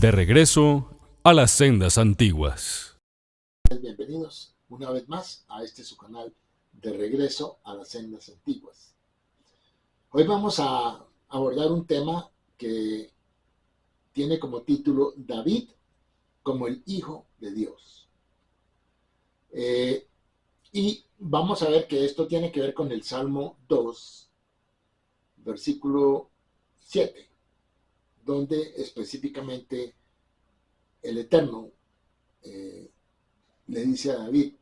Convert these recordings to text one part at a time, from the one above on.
De regreso a las sendas antiguas. Bienvenidos una vez más a su canal de regreso a las sendas antiguas. Hoy vamos a abordar un tema que tiene como título David como el Hijo de Dios. Y vamos a ver que esto tiene que ver con el Salmo 2, versículo 7, donde específicamente el Eterno le dice a David: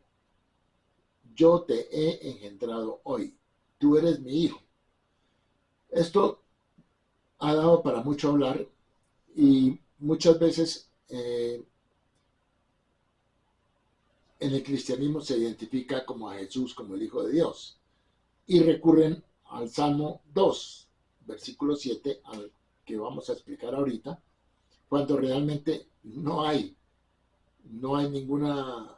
yo te he engendrado hoy, tú eres mi hijo. Esto ha dado para mucho hablar y muchas veces en el cristianismo se identifica como a Jesús como el Hijo de Dios y recurren al Salmo 2, versículo 7, al que vamos a explicar ahorita, cuando realmente no hay ninguna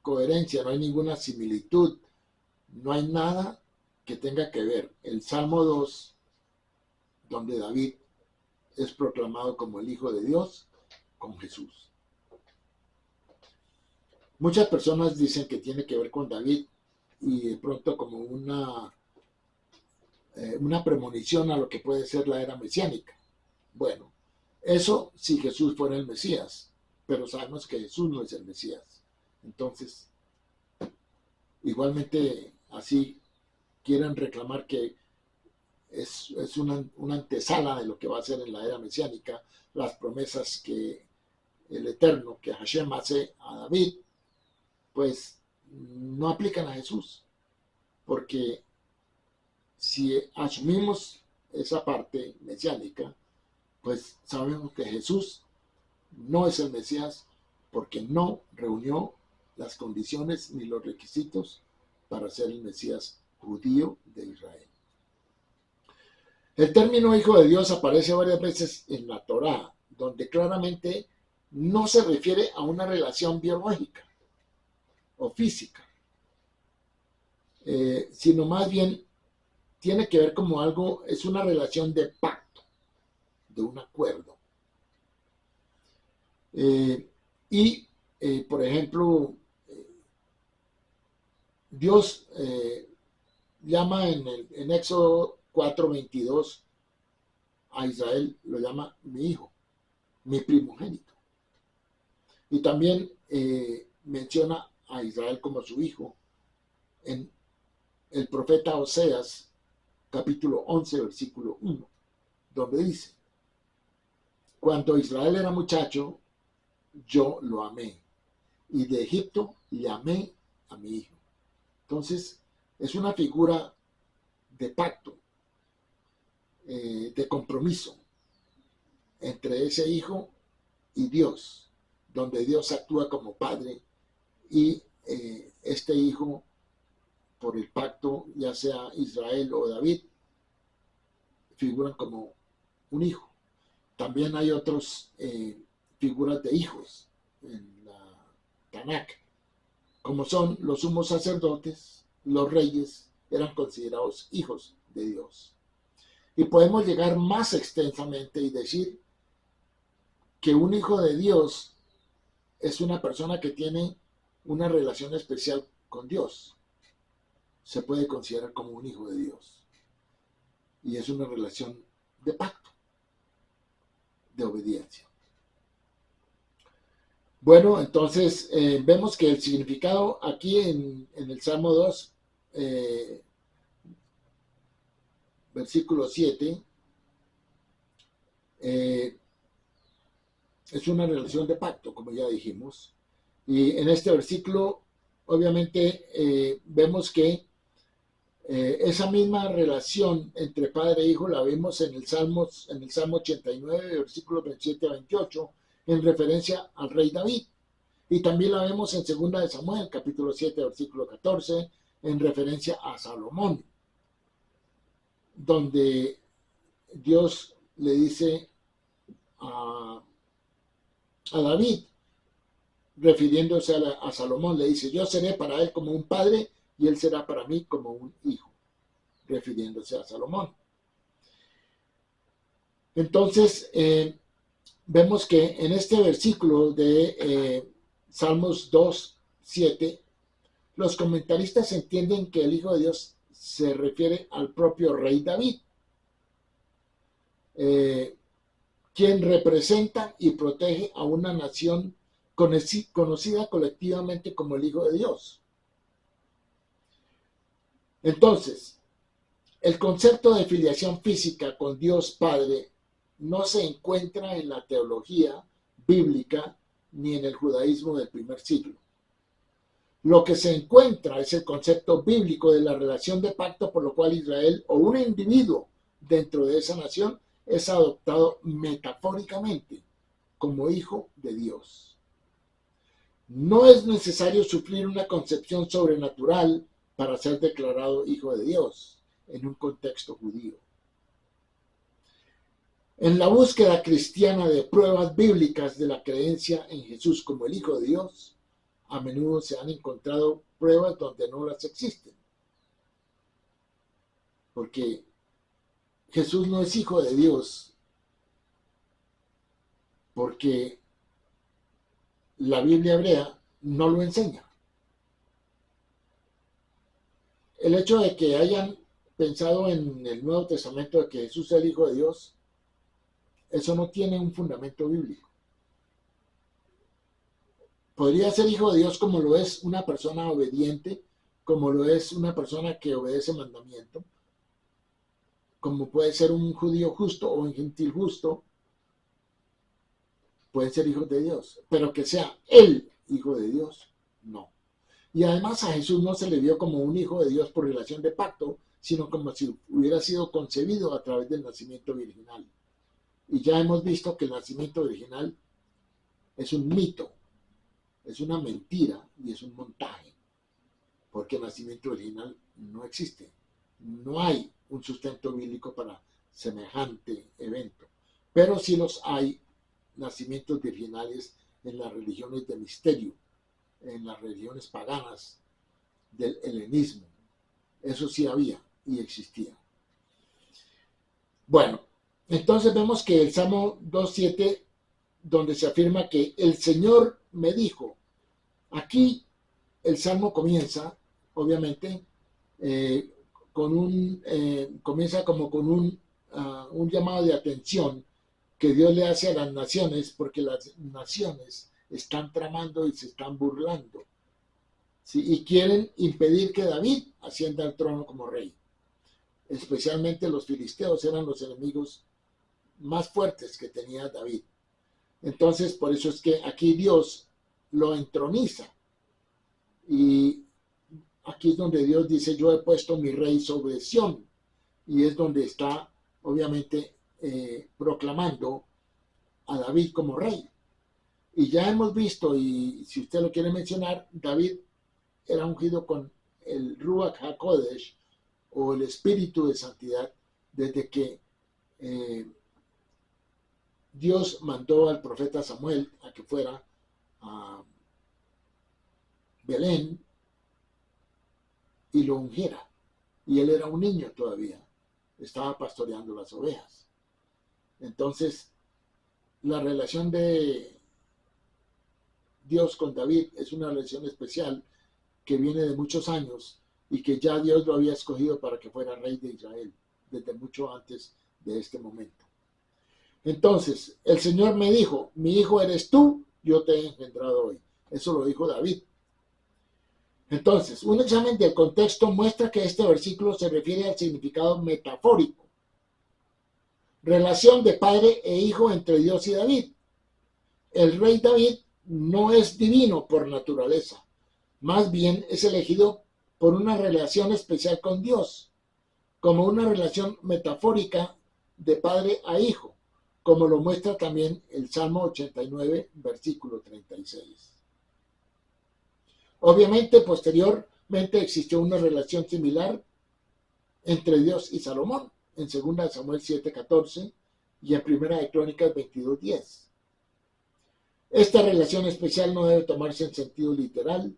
coherencia, no hay ninguna similitud, no hay nada que tenga que ver el Salmo 2, donde David es proclamado como el Hijo de Dios, con Jesús. Muchas personas dicen que tiene que ver con David y de pronto como una premonición a lo que puede ser la era mesiánica. Bueno, eso si Jesús fuera el Mesías, pero sabemos que Jesús no es el Mesías. Entonces, igualmente así quieren reclamar que es una antesala de lo que va a ser en la era mesiánica, las promesas que el Eterno, que Hashem hace a David, pues no aplican a Jesús, porque si asumimos esa parte mesiánica, pues sabemos que Jesús no es el Mesías porque no reunió las condiciones ni los requisitos para ser el Mesías judío de Israel. El término Hijo de Dios aparece varias veces en la Torá, donde claramente no se refiere a una relación biológica o física, sino más bien tiene que ver como algo, es una relación de pacto, de un acuerdo. Por ejemplo, Dios llama en Éxodo 4:22 a Israel, lo llama mi hijo, mi primogénito. Y también menciona a Israel como su hijo en el profeta Oseas, capítulo 11, versículo 1, donde dice: cuando Israel era muchacho, yo lo amé, y de Egipto llamé a mi hijo. Entonces, es una figura de pacto, de compromiso entre ese hijo y Dios, donde Dios actúa como padre y este hijo, por el pacto, ya sea Israel o David, figuran como un hijo. También hay otras figuras de hijos en la Tanakh, como son los sumos sacerdotes, los reyes, eran considerados hijos de Dios. Y podemos llegar más extensamente y decir que un hijo de Dios es una persona que tiene una relación especial con Dios. Se puede considerar como un hijo de Dios. Y es una relación de pacto, de obediencia. Bueno, entonces vemos que el significado aquí en el Salmo 2, versículo 7, es una relación de pacto, como ya dijimos. Y en este versículo, obviamente, vemos que esa misma relación entre padre e hijo la vemos en el Salmo 89, versículos 27 a 28, en referencia al rey David. Y también la vemos en 2 de Samuel, capítulo 7, versículo 14, en referencia a Salomón, donde Dios le dice a David, refiriéndose a Salomón, le dice: yo seré para él como un padre y él será para mí como un hijo, refiriéndose a Salomón. Entonces, vemos que en este versículo de Salmos 2:7, los comentaristas entienden que el Hijo de Dios se refiere al propio rey David, quien representa y protege a una nación conocida colectivamente como el Hijo de Dios. Entonces, el concepto de filiación física con Dios Padre no se encuentra en la teología bíblica ni en el judaísmo del primer siglo. Lo que se encuentra es el concepto bíblico de la relación de pacto por lo cual Israel o un individuo dentro de esa nación es adoptado metafóricamente como hijo de Dios. No es necesario sufrir una concepción sobrenatural para ser declarado hijo de Dios en un contexto judío. En la búsqueda cristiana de pruebas bíblicas de la creencia en Jesús como el Hijo de Dios, a menudo se han encontrado pruebas donde no las existen. Porque Jesús no es hijo de Dios, porque la Biblia hebrea no lo enseña. El hecho de que hayan pensado en el Nuevo Testamento de que Jesús es el Hijo de Dios, eso no tiene un fundamento bíblico. Podría ser hijo de Dios como lo es una persona obediente, como lo es una persona que obedece mandamiento, como puede ser un judío justo o un gentil justo, pueden ser hijos de Dios, pero que sea el hijo de Dios, no. Y además a Jesús no se le vio como un hijo de Dios por relación de pacto, sino como si hubiera sido concebido a través del nacimiento virginal. Y ya hemos visto que el nacimiento virginal es un mito, es una mentira y es un montaje, porque el nacimiento virginal no existe. No hay un sustento bíblico para semejante evento, pero sí los hay nacimientos virginales en las religiones de misterio, en las religiones paganas del helenismo. Eso sí había y existía. Bueno, entonces vemos que el Salmo 2:7, donde se afirma que el Señor me dijo, aquí el Salmo comienza, obviamente, comienza como con un llamado de atención que Dios le hace a las naciones, porque las naciones están tramando y se están burlando, ¿sí? Y quieren impedir que David ascienda al trono como rey. Especialmente los filisteos eran los enemigos más fuertes que tenía David. Entonces, por eso es que aquí Dios lo entroniza. Y aquí es donde Dios dice, yo he puesto mi rey sobre Sión. Y es donde está, obviamente, proclamando a David como rey. Y ya hemos visto, y si usted lo quiere mencionar, David era ungido con el Ruach HaKodesh, o el espíritu de santidad, desde que Dios mandó al profeta Samuel a que fuera a Belén y lo ungiera. Y él era un niño todavía, estaba pastoreando las ovejas. Entonces, la relación de Dios con David es una relación especial que viene de muchos años y que ya Dios lo había escogido para que fuera rey de Israel desde mucho antes de este momento. Entonces, el Señor me dijo, mi hijo eres tú, yo te he engendrado hoy. Eso lo dijo David. Entonces, un examen del contexto muestra que este versículo se refiere al significado metafórico. Relación de padre e hijo entre Dios y David. El rey David no es divino por naturaleza, más bien es elegido por una relación especial con Dios, como una relación metafórica de padre a hijo, como lo muestra también el Salmo 89, versículo 36. Obviamente, posteriormente existió una relación similar entre Dios y Salomón, en 2 Samuel 7:14 y en 1 Crónicas 22:10. Esta relación especial no debe tomarse en sentido literal.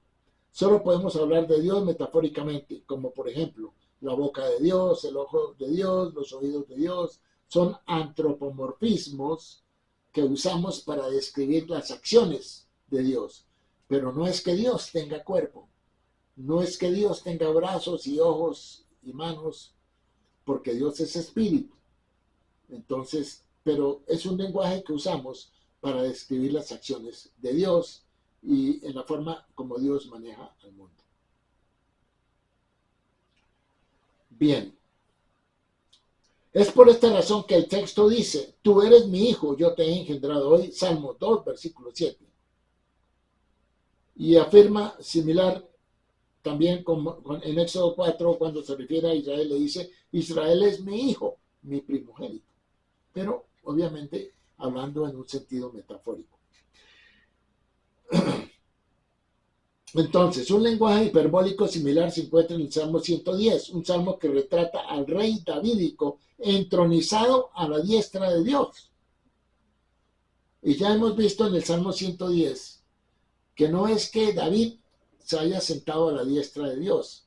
Solo podemos hablar de Dios metafóricamente, como por ejemplo, la boca de Dios, el ojo de Dios, los oídos de Dios, son antropomorfismos que usamos para describir las acciones de Dios. Pero no es que Dios tenga cuerpo, no es que Dios tenga brazos y ojos y manos, porque Dios es espíritu. Entonces, pero es un lenguaje que usamos para describir las acciones de Dios y en la forma como Dios maneja al mundo. Bien. Es por esta razón que el texto dice, tú eres mi hijo, yo te he engendrado hoy, Salmo 2, versículo 7. Y afirma similar también en Éxodo 4, cuando se refiere a Israel, le dice, Israel es mi hijo, mi primogénito. Pero obviamente hablando en un sentido metafórico. Entonces, un lenguaje hiperbólico similar se encuentra en el Salmo 110, un salmo que retrata al rey davídico entronizado a la diestra de Dios. Y ya hemos visto en el Salmo 110 que no es que David se haya sentado a la diestra de Dios,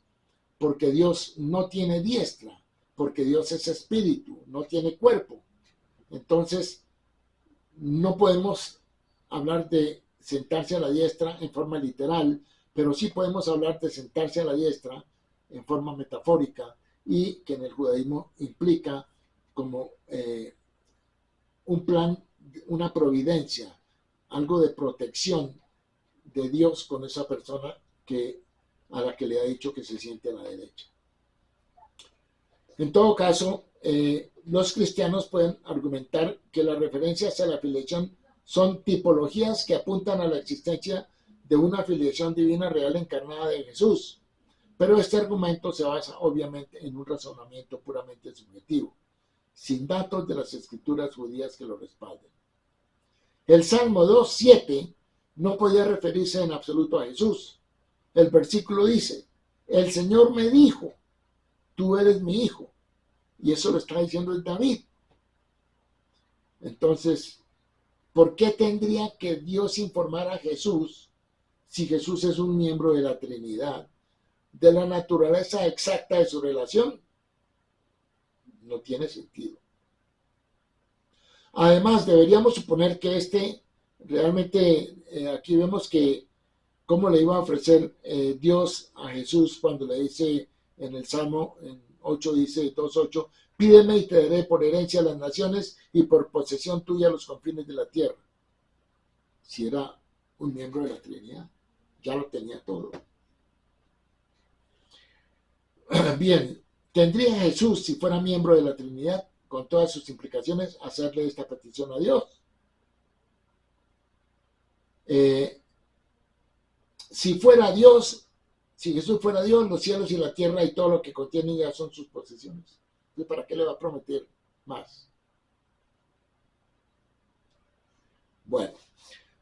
porque Dios no tiene diestra, porque Dios es espíritu, no tiene cuerpo. Entonces, no podemos hablar de sentarse a la diestra en forma literal, pero sí podemos hablar de sentarse a la diestra en forma metafórica y que en el judaísmo implica como un plan, una providencia, algo de protección de Dios con esa persona a la que le ha dicho que se siente a la derecha. En todo caso, los cristianos pueden argumentar que las referencias a la filiación son tipologías que apuntan a la existencia de una filiación divina real encarnada de Jesús. Pero este argumento se basa obviamente en un razonamiento puramente subjetivo, sin datos de las escrituras judías que lo respalden. El Salmo 2:7 no podía referirse en absoluto a Jesús. El versículo dice, el Señor me dijo, tú eres mi hijo. Y eso lo está diciendo el David. Entonces, ¿por qué tendría que Dios informar a Jesús si Jesús es un miembro de la Trinidad, de la naturaleza exacta de su relación? No tiene sentido. Además, deberíamos suponer que realmente aquí vemos que cómo le iba a ofrecer Dios a Jesús cuando le dice en el Salmo 8, dice 2:8, pídeme y te daré por herencia a las naciones y por posesión tuya los confines de la tierra. Si era un miembro de la Trinidad, ya lo tenía todo. Bien, ¿tendría Jesús, si fuera miembro de la Trinidad, con todas sus implicaciones, hacerle esta petición a Dios? Si fuera Dios, si Jesús fuera Dios, los cielos y la tierra y todo lo que contienen ya son sus posesiones. ¿Y para qué le va a prometer más? Bueno,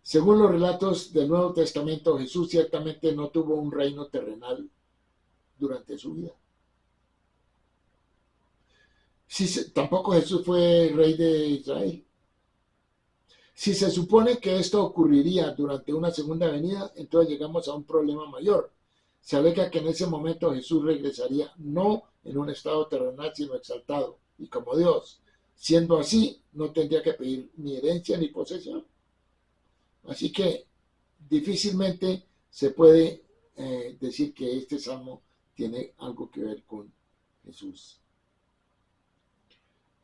según los relatos del Nuevo Testamento, Jesús ciertamente no tuvo un reino terrenal durante su vida. Tampoco Jesús fue rey de Israel. Si se supone que esto ocurriría durante una segunda venida, entonces llegamos a un problema mayor. Se alega que en ese momento Jesús regresaría no en un estado terrenal, sino exaltado y como Dios. Siendo así, no tendría que pedir ni herencia ni posesión. Así que difícilmente se puede decir que este salmo tiene algo que ver con Jesús.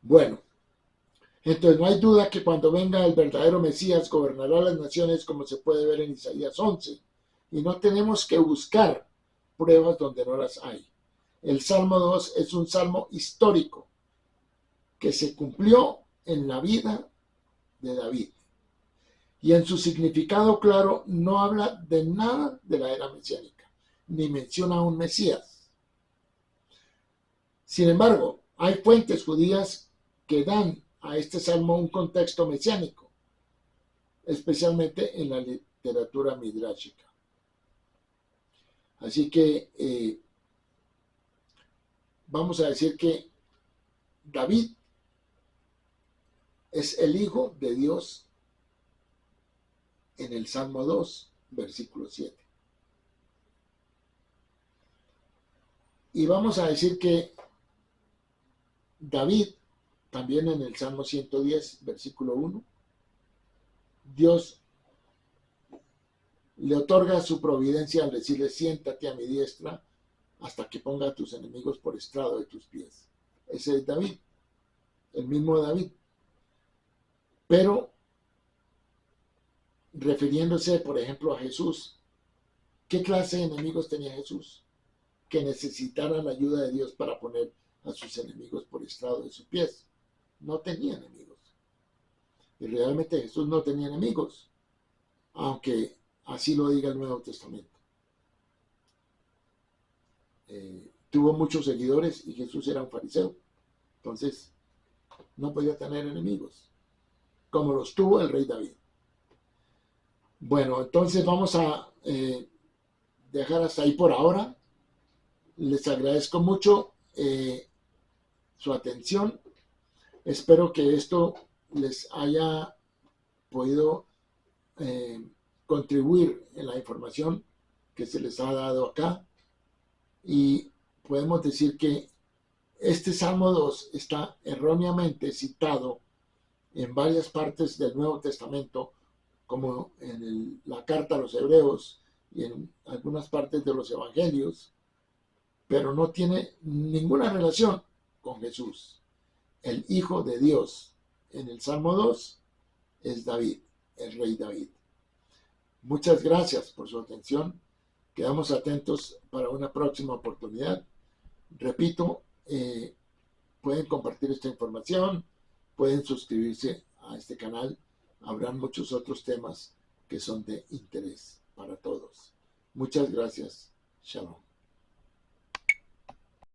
Bueno, entonces no hay duda que cuando venga el verdadero Mesías gobernará las naciones, como se puede ver en Isaías 11. Y no tenemos que buscar pruebas donde no las hay. El Salmo 2 es un salmo histórico que se cumplió en la vida de David. Y en su significado claro no habla de nada de la era mesiánica, ni menciona a un Mesías. Sin embargo, hay fuentes judías que dan a este salmo un contexto mesiánico, especialmente en la literatura midrashica. Así que vamos a decir que David es el hijo de Dios en el Salmo 2, versículo 7. Y vamos a decir que David, también en el Salmo 110, versículo 1, Dios le otorga su providencia al decirle, siéntate a mi diestra hasta que ponga a tus enemigos por estrado de tus pies. Ese es David, el mismo David. Pero refiriéndose, por ejemplo, a Jesús, ¿qué clase de enemigos tenía Jesús? Que necesitaran la ayuda de Dios para poner a sus enemigos por estrado de sus pies. No tenía enemigos. Y realmente Jesús no tenía enemigos, aunque así lo diga el Nuevo Testamento. Tuvo muchos seguidores y Jesús era un fariseo. Entonces, no podía tener enemigos, como los tuvo el rey David. Bueno, entonces vamos a dejar hasta ahí por ahora. Les agradezco mucho su atención. Espero que esto les haya podido contribuir en la información que se les ha dado acá. Y podemos decir que este Salmo 2 está erróneamente citado en varias partes del Nuevo Testamento, como en la carta a los Hebreos y en algunas partes de los Evangelios, pero no tiene ninguna relación con Jesús. El Hijo de Dios en el Salmo 2 es David, el rey David. Muchas gracias por su atención. Quedamos atentos para una próxima oportunidad. Repito, pueden compartir esta información, pueden suscribirse a este canal. Habrán muchos otros temas que son de interés para todos. Muchas gracias. Shalom.